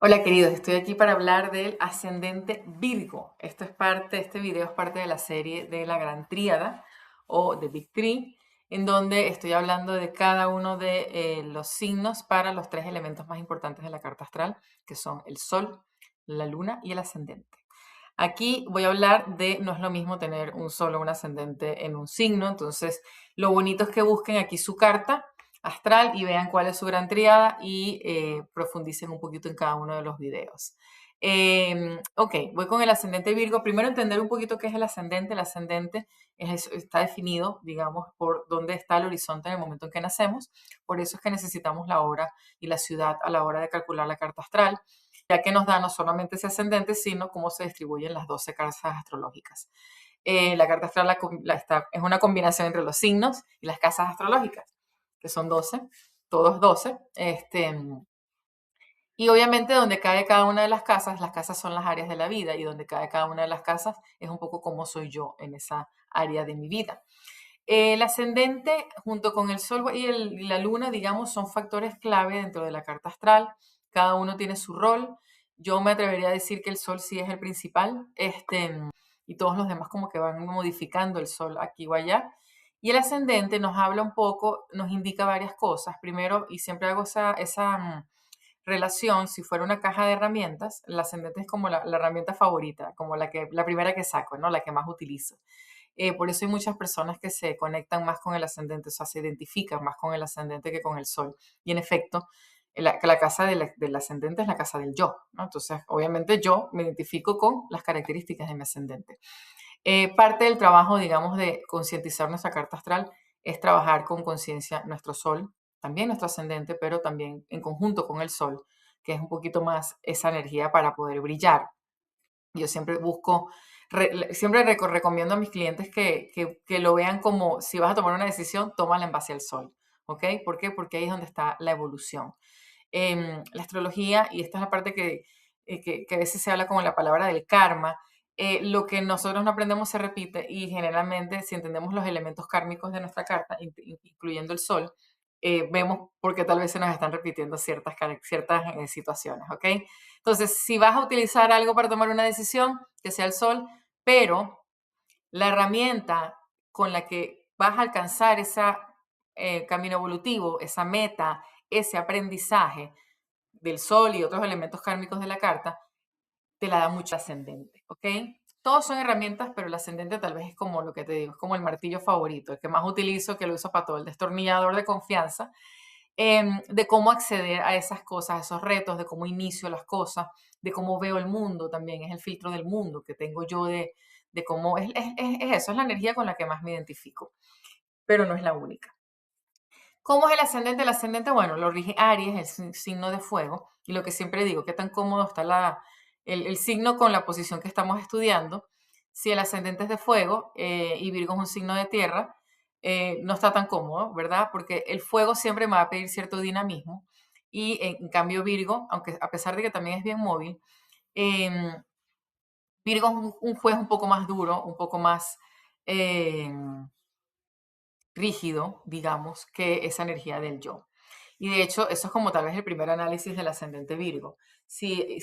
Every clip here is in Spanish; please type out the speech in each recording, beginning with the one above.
Hola queridos, estoy aquí para hablar del ascendente Virgo. Este video es parte de la serie de la Gran Tríada o de Big Three, en donde estoy hablando de cada uno de los signos para los tres elementos más importantes de la carta astral, que son el Sol, la Luna y el ascendente. Aquí voy a hablar de, no es lo mismo tener un Sol o un ascendente en un signo, entonces lo bonito es que busquen aquí su carta astral y vean cuál es su gran triada y profundicen un poquito en cada uno de los videos. Ok, voy con el ascendente Virgo. Primero entender un poquito qué es el ascendente. El ascendente está definido, digamos, por dónde está el horizonte en el momento en que nacemos. Por eso es que necesitamos la hora y la ciudad a la hora de calcular la carta astral, ya que nos da no solamente ese ascendente, sino cómo se distribuyen las 12 casas astrológicas. La carta astral es una combinación entre los signos y las casas astrológicas, que son 12, todos 12. Y obviamente donde cae cada una de las casas son las áreas de la vida, y donde cae cada una de las casas es un poco cómo soy yo en esa área de mi vida. El ascendente junto con el sol y la luna, digamos, son factores clave dentro de la carta astral. Cada uno tiene su rol. Yo me atrevería a decir que el sol sí es el principal, y todos los demás como que van modificando el sol aquí o allá. Y el ascendente nos habla un poco, nos indica varias cosas. Primero, y siempre hago esa relación, si fuera una caja de herramientas, el ascendente es como la herramienta favorita, como la primera que saco, ¿no? La que más utilizo. Por eso hay muchas personas que se conectan más con el ascendente, o sea, se identifican más con el ascendente que con el sol. Y en efecto, la casa del ascendente es la casa del yo, ¿no? Entonces, obviamente yo me identifico con las características de mi ascendente. Parte del trabajo, digamos, de concientizar nuestra carta astral es trabajar con conciencia nuestro sol, también nuestro ascendente, pero también en conjunto con el sol, que es un poquito más esa energía para poder brillar. Yo siempre busco, recomiendo a mis clientes que lo vean como, si vas a tomar una decisión, tómala en base al sol, ¿ok? ¿Por qué? Porque ahí es donde está la evolución. La astrología, y esta es la parte que a veces se habla como la palabra del karma, lo que nosotros no aprendemos se repite, y generalmente si entendemos los elementos kármicos de nuestra carta, incluyendo el sol, vemos por qué tal vez se nos están repitiendo ciertas situaciones, ¿ok? Entonces, si vas a utilizar algo para tomar una decisión, que sea el sol, pero la herramienta con la que vas a alcanzar ese camino evolutivo, esa meta, ese aprendizaje del sol y otros elementos kármicos de la carta, te la da mucho ascendente, ¿ok? Todos son herramientas, pero el ascendente tal vez es como lo que te digo, es como el martillo favorito, el que más utilizo, que lo uso para todo, el destornillador de confianza, de cómo acceder a esas cosas, a esos retos, de cómo inicio las cosas, de cómo veo el mundo también, es el filtro del mundo que tengo yo de cómo, es eso, es la energía con la que más me identifico, pero no es la única. ¿Cómo es el ascendente? El ascendente, bueno, lo rige Aries, el signo de fuego, y lo que siempre digo, qué tan cómodo está el signo con la posición que estamos estudiando. Si el ascendente es de fuego y Virgo es un signo de tierra, no está tan cómodo, ¿verdad? Porque el fuego siempre me va a pedir cierto dinamismo, y en cambio Virgo, aunque a pesar de que también es bien móvil, em, Virgo es un juez un poco más duro, un poco más rígido, digamos, que esa energía del yo. Y de hecho, eso es como tal vez el primer análisis del ascendente Virgo. Si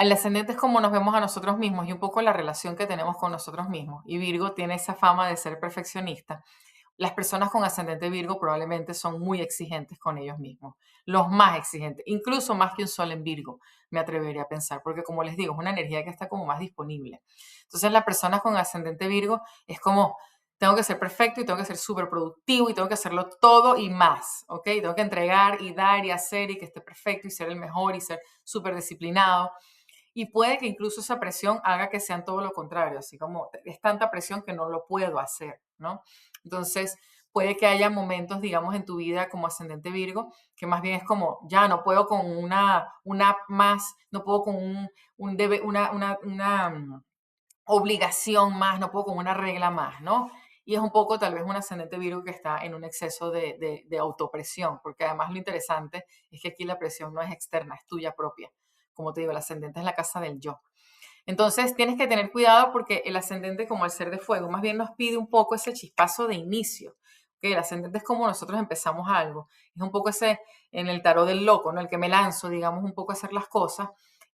el ascendente es como nos vemos a nosotros mismos y un poco la relación que tenemos con nosotros mismos. Y Virgo tiene esa fama de ser perfeccionista. Las personas con ascendente Virgo probablemente son muy exigentes con ellos mismos, los más exigentes, incluso más que un sol en Virgo, me atrevería a pensar, porque como les digo, es una energía que está como más disponible. Entonces, las personas con ascendente Virgo es como, tengo que ser perfecto y tengo que ser súper productivo y tengo que hacerlo todo y más, ¿ok? Tengo que entregar y dar y hacer y que esté perfecto y ser el mejor y ser súper disciplinado. Y puede que incluso esa presión haga que sean todo lo contrario, así como es tanta presión que no lo puedo hacer, ¿no? Entonces, puede que haya momentos, digamos, en tu vida como ascendente Virgo, que más bien es como, ya no puedo con una app más, no puedo con una obligación más, no puedo con una regla más, ¿no? Y es un poco tal vez un ascendente Virgo que está en un exceso de autopresión, porque además lo interesante es que aquí la presión no es externa, es tuya propia. Como te digo, el ascendente es la casa del yo. Entonces tienes que tener cuidado porque el ascendente, como el ser de fuego, más bien nos pide un poco ese chispazo de inicio, ¿ok? El ascendente es como nosotros empezamos algo. Es un poco ese, en el tarot del loco, ¿no? El que me lanzo, digamos, un poco a hacer las cosas.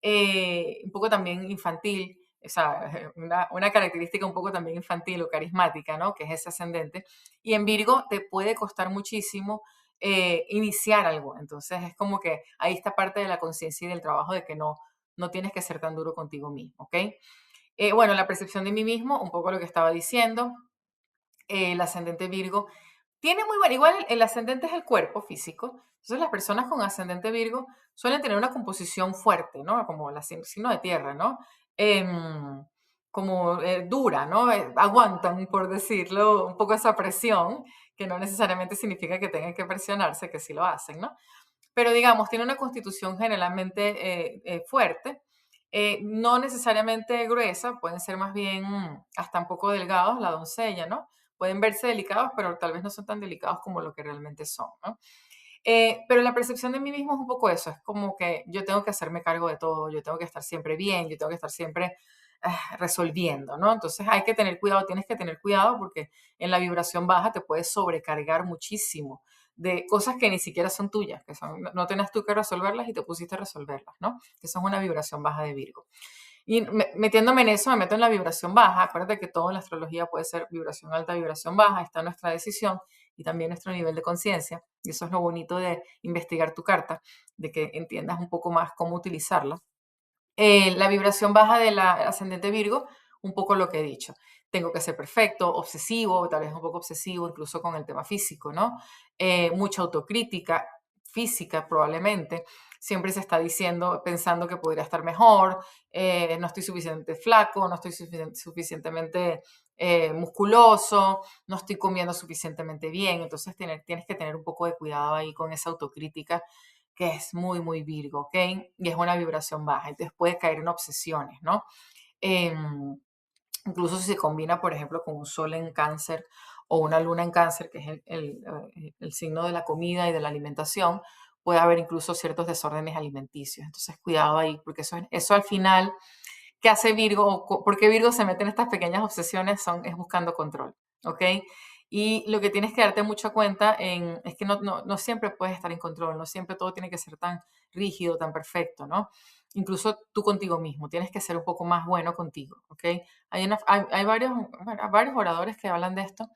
Un poco también infantil, o sea, una característica un poco también infantil o carismática, ¿no? Que es ese ascendente. Y en Virgo te puede costar muchísimo iniciar algo. Entonces es como que ahí está parte de la conciencia y del trabajo de que no tienes que ser tan duro contigo mismo, ¿ok? Bueno, la percepción de mí mismo, un poco lo que estaba diciendo, el ascendente Virgo, tiene muy buena, igual el ascendente es el cuerpo físico, entonces las personas con ascendente Virgo suelen tener una composición fuerte, ¿no? Como el signo de tierra, ¿no? Em, como dura, ¿no? Aguantan, por decirlo, un poco esa presión, que no necesariamente significa que tengan que presionarse, que sí lo hacen, ¿no? Pero digamos, tiene una constitución generalmente fuerte, no necesariamente gruesa, pueden ser más bien hasta un poco delgados, la doncella, ¿no? Pueden verse delicados, pero tal vez no son tan delicados como lo que realmente son, ¿no? Pero la percepción de mí mismo es un poco eso, es como que yo tengo que hacerme cargo de todo, yo tengo que estar siempre bien, yo tengo que estar siempre resolviendo, ¿no? Entonces hay que tener cuidado, tienes que tener cuidado porque en la vibración baja te puedes sobrecargar muchísimo de cosas que ni siquiera son tuyas, que son, no tenías tú que resolverlas y te pusiste a resolverlas, ¿no? Eso es una vibración baja de Virgo. Y metiéndome en eso, me meto en la vibración baja. Acuérdate que todo en la astrología puede ser vibración alta, vibración baja, está nuestra decisión y también nuestro nivel de conciencia. Y eso es lo bonito de investigar tu carta, de que entiendas un poco más cómo utilizarla. La vibración baja del ascendente Virgo, un poco lo que he dicho. Tengo que ser perfecto, obsesivo, tal vez un poco obsesivo, incluso con el tema físico, ¿no? Mucha autocrítica física, probablemente. Siempre se está diciendo, pensando que podría estar mejor, no estoy suficientemente flaco, no estoy suficientemente musculoso, no estoy comiendo suficientemente bien. Entonces tienes que tener un poco de cuidado ahí con esa autocrítica que es muy, muy Virgo, ¿ok? Y es una vibración baja, entonces puede caer en obsesiones, ¿no? Em, Incluso si se combina, por ejemplo, con un sol en cáncer o una luna en cáncer, que es el signo de la comida y de la alimentación, puede haber incluso ciertos desórdenes alimenticios. Entonces, cuidado ahí, porque eso al final, ¿qué hace Virgo? ¿Por qué Virgo se mete en estas pequeñas obsesiones? Es buscando control, ¿ok? Y lo que tienes que darte mucha cuenta es que no siempre puedes estar en control, no siempre todo tiene que ser tan rígido, tan perfecto, ¿no? Incluso tú contigo mismo, tienes que ser un poco más bueno contigo, ¿ok? Hay varios oradores que hablan de esto,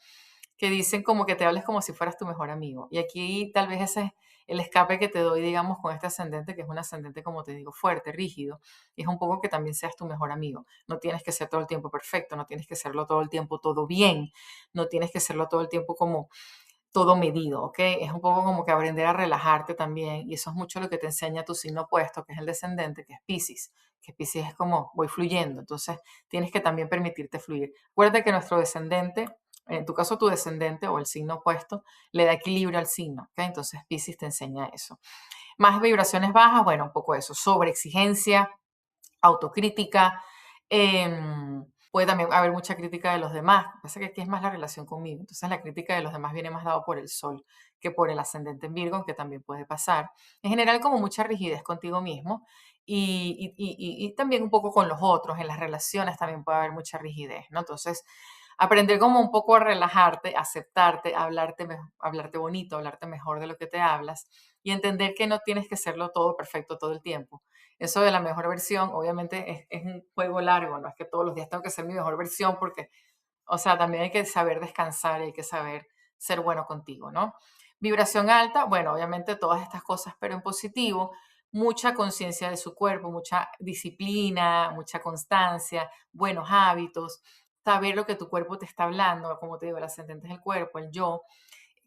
que dicen como que te hables como si fueras tu mejor amigo. Y aquí tal vez ese es el escape que te doy, digamos, con este ascendente, que es un ascendente, como te digo, fuerte, rígido. Y es un poco que también seas tu mejor amigo. No tienes que ser todo el tiempo perfecto, no tienes que serlo todo el tiempo todo bien, no tienes que serlo todo el tiempo como todo medido, ¿ok? Es un poco como que aprender a relajarte también, y eso es mucho lo que te enseña tu signo opuesto, que es el descendente, que es Piscis, que Piscis es como voy fluyendo, entonces tienes que también permitirte fluir. Acuérdate que nuestro descendente, en tu caso tu descendente o el signo opuesto, le da equilibrio al signo, ¿ok? Entonces Piscis te enseña eso. Más vibraciones bajas, bueno, un poco eso, sobreexigencia, autocrítica, puede también haber mucha crítica de los demás. Pasa que aquí es más la relación conmigo. Entonces la crítica de los demás viene más dado por el sol que por el ascendente en Virgo, que también puede pasar. En general, como mucha rigidez contigo mismo y también un poco con los otros. En las relaciones también puede haber mucha rigidez, ¿no? Entonces, aprender como un poco a relajarte, aceptarte, hablarte bonito, hablarte mejor de lo que te hablas y entender que no tienes que serlo todo perfecto todo el tiempo. Eso de la mejor versión, obviamente, es un juego largo, no es que todos los días tengo que ser mi mejor versión porque, o sea, también hay que saber descansar y hay que saber ser bueno contigo, ¿no? Vibración alta, bueno, obviamente todas estas cosas, pero en positivo, mucha conciencia de su cuerpo, mucha disciplina, mucha constancia, buenos hábitos, saber lo que tu cuerpo te está hablando, como te digo, el ascendente es el cuerpo, el yo,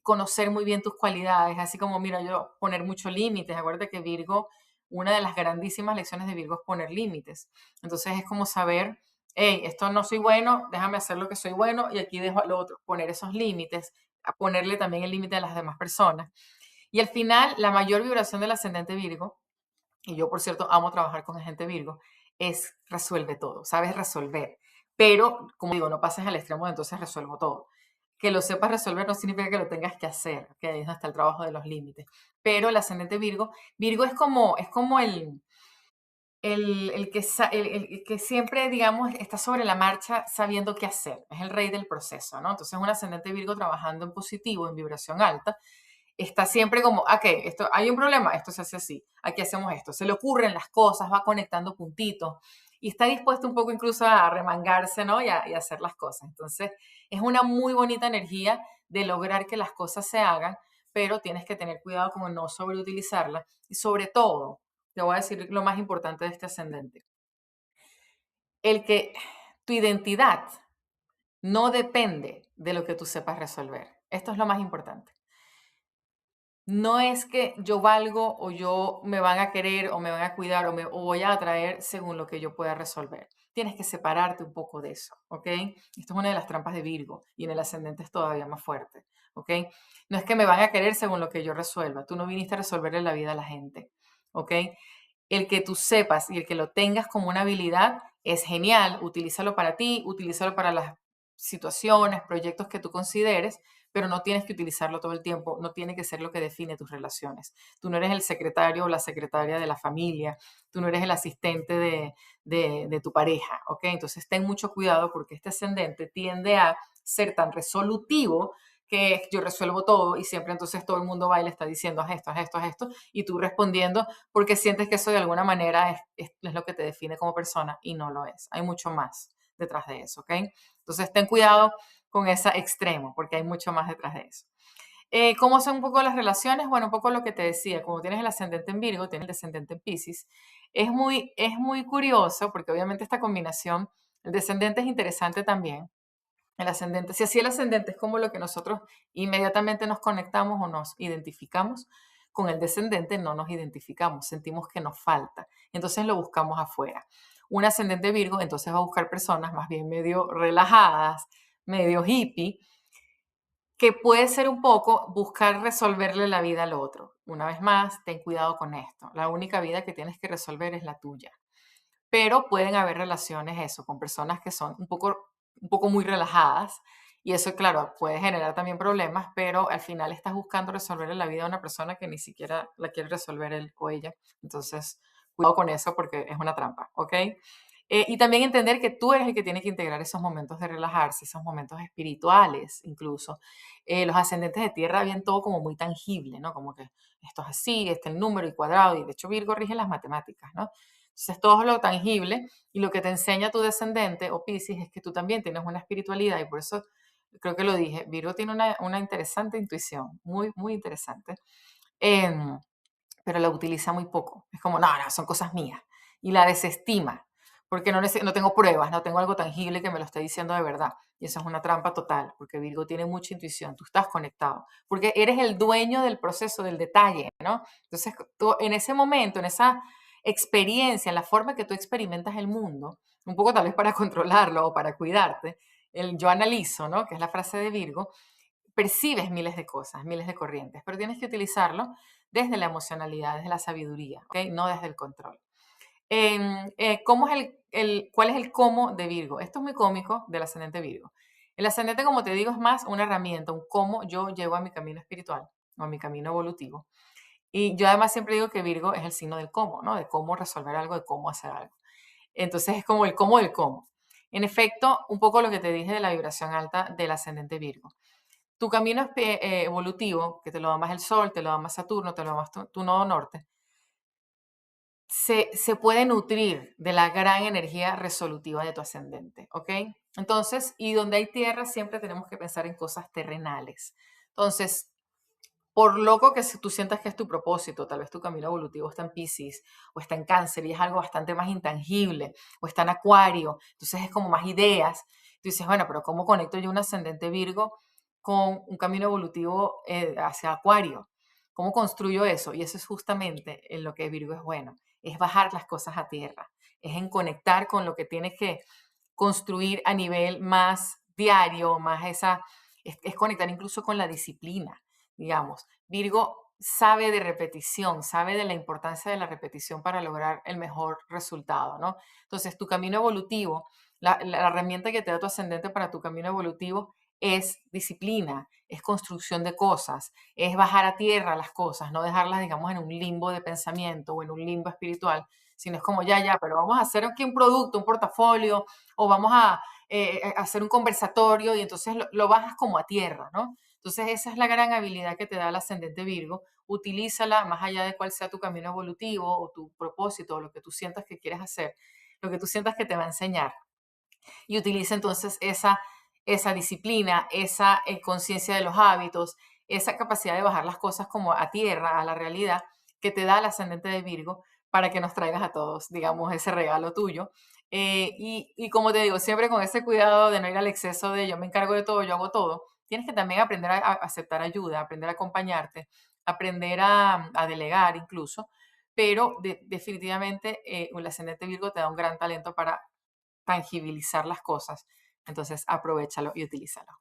conocer muy bien tus cualidades, así como, mira, yo poner muchos límites. Acuérdate que Virgo, una de las grandísimas lecciones de Virgo es poner límites. Entonces es como saber, hey, esto no soy bueno, déjame hacer lo que soy bueno y aquí dejo lo otro, poner esos límites, a ponerle también el límite a las demás personas. Y al final, la mayor vibración del ascendente Virgo, y yo por cierto amo trabajar con gente Virgo, es resuelve todo, sabes resolver. Pero, como digo, no pases al extremo de entonces resuelvo todo. Que lo sepas resolver no significa que lo tengas que hacer, que ahí es hasta el trabajo de los límites. Pero el ascendente Virgo, Virgo es como el que siempre, digamos, está sobre la marcha sabiendo qué hacer, es el rey del proceso, ¿no? Entonces, un ascendente Virgo trabajando en positivo, en vibración alta, está siempre como, ok, esto, hay un problema, esto se hace así, aquí hacemos esto, se le ocurren las cosas, va conectando puntitos y está dispuesto un poco incluso a remangarse, ¿no? Y a hacer las cosas. Entonces, es una muy bonita energía de lograr que las cosas se hagan, pero tienes que tener cuidado como no sobreutilizarla y sobre todo, te voy a decir lo más importante de este ascendente, el que tu identidad no depende de lo que tú sepas resolver. Esto es lo más importante. No es que yo valgo o yo me van a querer o me van a cuidar o voy a atraer según lo que yo pueda resolver. Tienes que separarte un poco de eso, ¿ok? Esto es una de las trampas de Virgo y en el ascendente es todavía más fuerte, ¿ok? No es que me van a querer según lo que yo resuelva. Tú no viniste a resolverle la vida a la gente, ¿ok? El que tú sepas y el que lo tengas como una habilidad es genial. Utilízalo para ti, utilízalo para las situaciones, proyectos que tú consideres, pero no tienes que utilizarlo todo el tiempo, no tiene que ser lo que define tus relaciones. Tú no eres el secretario o la secretaria de la familia, tú no eres el asistente de tu pareja, ¿ok? Entonces ten mucho cuidado porque este ascendente tiende a ser tan resolutivo que yo resuelvo todo y siempre entonces todo el mundo va y le está diciendo haz esto, haz esto, haz esto, y tú respondiendo porque sientes que eso de alguna manera es lo que te define como persona y no lo es. Hay mucho más detrás de eso, ¿ok? Entonces ten cuidado con ese extremo porque hay mucho más detrás de eso. ¿Cómo son un poco las relaciones? Bueno, un poco lo que te decía, como tienes el ascendente en Virgo, tienes el descendente en Pisces, es muy curioso porque obviamente esta combinación, el descendente es interesante también, el ascendente, si así el ascendente es como lo que nosotros inmediatamente nos conectamos o nos identificamos, con el descendente no nos identificamos, sentimos que nos falta, entonces lo buscamos afuera. Un ascendente Virgo entonces va a buscar personas más bien medio relajadas, medio hippie, que puede ser un poco buscar resolverle la vida al otro. Una vez más, ten cuidado con esto. La única vida que tienes que resolver es la tuya. Pero pueden haber relaciones, eso, con personas que son un poco muy relajadas. Y eso, claro, puede generar también problemas, pero al final estás buscando resolverle la vida a una persona que ni siquiera la quiere resolver él o ella. Entonces, cuidado con eso porque es una trampa, ¿ok? Y también entender que tú eres el que tiene que integrar esos momentos de relajarse, esos momentos espirituales incluso. Los ascendentes de tierra ven todo como muy tangible, ¿no? Como que esto es así, este es el número y cuadrado, y de hecho Virgo rige las matemáticas, ¿no? Entonces todo es lo tangible y lo que te enseña tu descendente o Piscis es que tú también tienes una espiritualidad y por eso creo que lo dije, Virgo tiene una interesante intuición, muy, muy interesante. Em, pero la utiliza muy poco. Es como, no, no, son cosas mías. Y la desestima, porque no tengo pruebas, no tengo algo tangible que me lo esté diciendo de verdad. Y eso es una trampa total, porque Virgo tiene mucha intuición, tú estás conectado, porque eres el dueño del proceso, del detalle, ¿no? Entonces, tú, en ese momento, en esa experiencia, en la forma que tú experimentas el mundo, un poco tal vez para controlarlo o para cuidarte, el yo analizo, ¿no? Que es la frase de Virgo, percibes miles de cosas, miles de corrientes, pero tienes que utilizarlo desde la emocionalidad, desde la sabiduría, ¿ok? No desde el control. ¿Cómo es ¿Cuál es el cómo de Virgo? Esto es muy cómico del ascendente Virgo. El ascendente, como te digo, es más una herramienta, un cómo yo llevo a mi camino espiritual o a mi camino evolutivo. Y yo además siempre digo que Virgo es el signo del cómo, ¿no? De cómo resolver algo, de cómo hacer algo. Entonces es como el cómo del cómo. En efecto, un poco lo que te dije de la vibración alta del ascendente Virgo. Tu camino evolutivo, que te lo da más el Sol, te lo da más Saturno, te lo da más tu nodo norte, se puede nutrir de la gran energía resolutiva de tu ascendente, ¿ok? Entonces, y donde hay tierra, siempre tenemos que pensar en cosas terrenales. Entonces, por loco que tú sientas que es tu propósito, tal vez tu camino evolutivo está en Pisces o está en Cáncer y es algo bastante más intangible, o está en Acuario, entonces es como más ideas. Tú dices, bueno, pero ¿cómo conecto yo un ascendente Virgo con un camino evolutivo hacia Acuario? ¿Cómo construyo eso? Y eso es justamente en lo que Virgo es bueno, es bajar las cosas a tierra, es en conectar con lo que tienes que construir a nivel más diario, más es conectar incluso con la disciplina, digamos. Virgo sabe de repetición, sabe de la importancia de la repetición para lograr el mejor resultado, ¿no? Entonces, tu camino evolutivo, la herramienta que te da tu ascendente para tu camino evolutivo es disciplina, es construcción de cosas, es bajar a tierra las cosas, no dejarlas, digamos, en un limbo de pensamiento o en un limbo espiritual, sino es como, ya, pero vamos a hacer aquí un producto, un portafolio, o vamos a hacer un conversatorio y entonces lo bajas como a tierra, ¿no? Entonces esa es la gran habilidad que te da el ascendente Virgo. Utilízala más allá de cuál sea tu camino evolutivo o tu propósito o lo que tú sientas que quieres hacer, lo que tú sientas que te va a enseñar. Y utiliza entonces esa disciplina, esa conciencia de los hábitos, esa capacidad de bajar las cosas como a tierra, a la realidad, que te da el ascendente de Virgo para que nos traigas a todos, digamos, ese regalo tuyo. Y como te digo, siempre con ese cuidado de no ir al exceso de yo me encargo de todo, yo hago todo, tienes que también aprender a aceptar ayuda, aprender a acompañarte, aprender a delegar incluso, pero definitivamente el ascendente Virgo te da un gran talento para tangibilizar las cosas. Entonces, aprovéchalo y utilízalo.